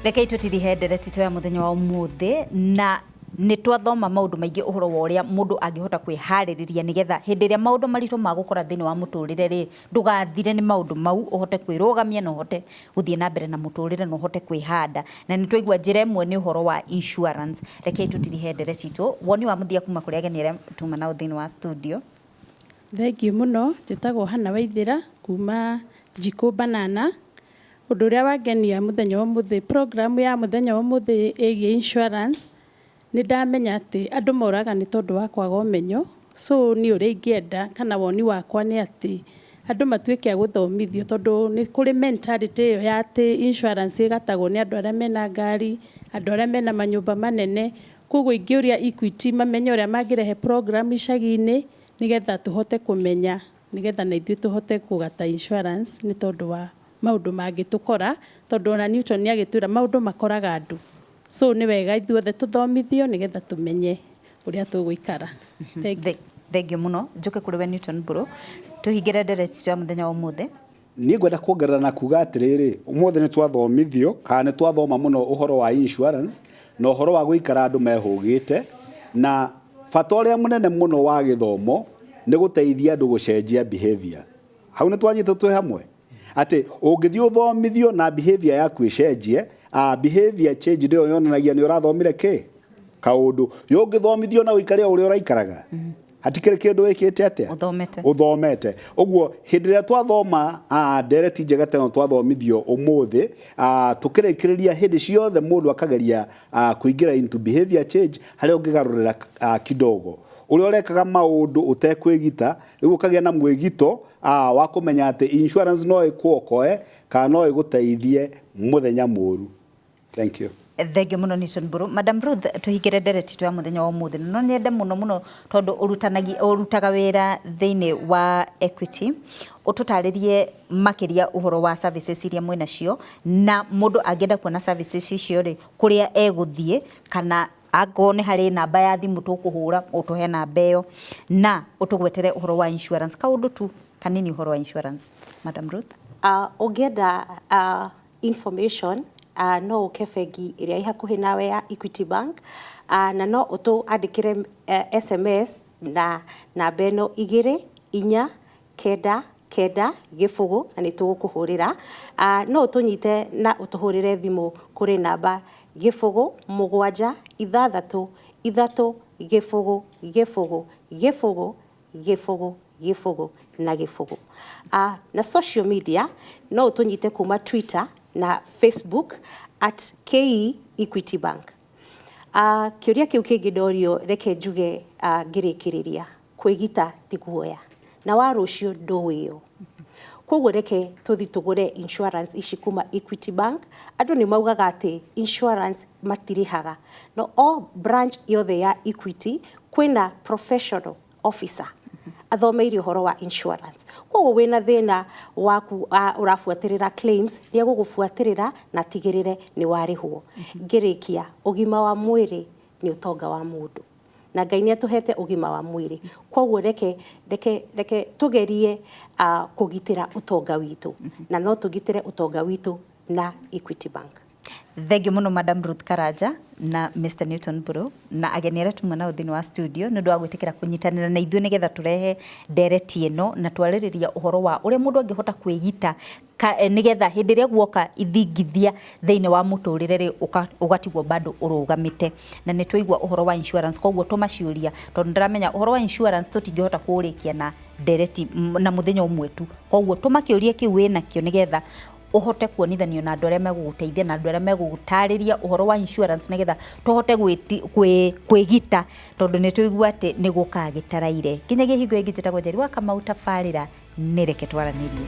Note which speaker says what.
Speaker 1: Reke itutirihe ndereti twa muthenya wa umuthi na nĩ twathoma maundu maingi uhoro wa uria mundu angihota kwihaririria nigetha hindi iria maundu maritu magukora thini wa muturire ri ndugathire ni maundu mau uhote kwirugamia na uhote guthie na mbere na muturire na uhote kwihanda na ni twaigua njira imwe ni uhoro wa insurance. Reke itutirihe ndereti tu woni wa muthia kuma kuri ageni aria tuma na thini wa studio.
Speaker 2: Thank you muno njitagwo Hana Waithira kuma Jiko Banana. Undu uria wangenia muthenya wa muthi program ya muthenya wa muthi egi insurance ni ndamenya ati andu moraga ni tondu wa kwaga umenyo, so ni uria ingienda kana woni wakwa ni ati andu matuike guthomithio tondu ni kuri mentality iyo ya ati insurance igatagwo ni andu aria mena ngari, andu aria mena manyumba manene, koguo ingiuria Equity mamenye uria magirehe program icagi-ini nigetha tuhote kumenya nigetha na ithuĩ tuhote kugata insurance ni tondu wa maundu mangitukora tondu ona Newton ni agitwira maundu makoraga andu, so ni wega ithuothe tuthomithio nigetha tumenye uria tuguikara.
Speaker 1: Thank you muno. Njuke kuri we Newton bro tuhingire ndereti twa muthenya wa umuthi.
Speaker 3: Ni ngwenda kuongerera na kuga atiriri umuthi ni twathomithio kana ni twathoma muno uhoro wa insurance na uhoro wa guikara andu mehugite na bata uria munene muno wa githomo ni guteithia andu gucenjia behavior. Hau ni twanyita twi hamwe ati ungithio uthomithio na behavior yaku icenjie, behavior change ndio yonanagia ni urathomire ki kaundu yo ngithomithio na uikare uria uraikaraga hatikire kindu wikite atia uthomete uguo hindi ria twathoma ndereti njega teno twathomithio umuthi tukirikiriria hindi ciothe mundu akageria kuingira into behavior change hari ungigarurira kidogo uria urekaga maundu utekwigita riu ukagia na mwigito wa kumenya ati insurance no ikuokoe kana no iguteithie muthenya muru. Thank you.
Speaker 1: Thank you muno Newton bro. Madam Ruth tuhingire ndereti twa muthenya wa umuthi no nyende muno tondu urutaga wira thiini wa Equity ututaririe makiria uhoro wa services iria mwena cio na mundu angenda kuona services icio ri kuria eguthie kana agone hari namba ya thimu tukuhura utuhe namba iyo na utugwetere uhoro wa insurance kaundu tu kanini uhoro wa insurance. Madam Ruth
Speaker 4: ungenda information no ukefegi iria ihakuhi nawe ya Equity Bank na no utu andikire SMS na namba ino 2499 gifugu na ni tugukuhurira no utunyite na utuhurire thimu kuri namba gifugu 763 gifugu na gifugu na social media no utunyite kuma Twitter na Facebook @KE Equity Bank. Kiuria kiu kingi ndorio reke njuge ngirikiriria kwigita tiguoya na warucio nduwio koguo reke tuthi tugure insurance ici kuma Equity Bank. Andu ni maugaga ati insurance matirihaga no all branch yothe ya Equity kwina professional officer athomeire uhoro wa insurance koguo wina thina waku urafuatirira claims ni agugufuatirira na tigirire ni warihwo. Ngirikia ugima wa mwiri ni utonga wa mundu na Ngai ni atuhete ugima wa mwiri koguo reke tugerie kugitira utonga witu na no tugitire utonga witu na Equity Bank.
Speaker 1: Thank you muno Madam Ruth Karaja na Mr. Newton bro na ageni aria tuma nao thini wa studio ni ndu wa gwitikira kunyitanira na ithuĩ nigetha turehe ndereti ino na twaririria uhoro wa uria mundu angihota kwigita nigetha hindi ria guoka ithingithia thiini wa muturire ri ugatigwo bado urugamite na ni twaigua uhoro wa insurance koguo tumaciuria tondu ndiramenya uhoro wa insurance tutingihota kurikia na ndereti na muthenya umwe tu koguo tumakiuria kiu wina kio nigetha uhote kuonithanio na andu aria meguguteithia na andu aria megugutariria uhoro wa insurance nigetha tuhote kwigita tondu ni tuigua ati ni gukagitaraire kinyagia hingo ingĩ njĩtagwo Njeri wa Kamau tabarĩra nĩ reke twaranirie.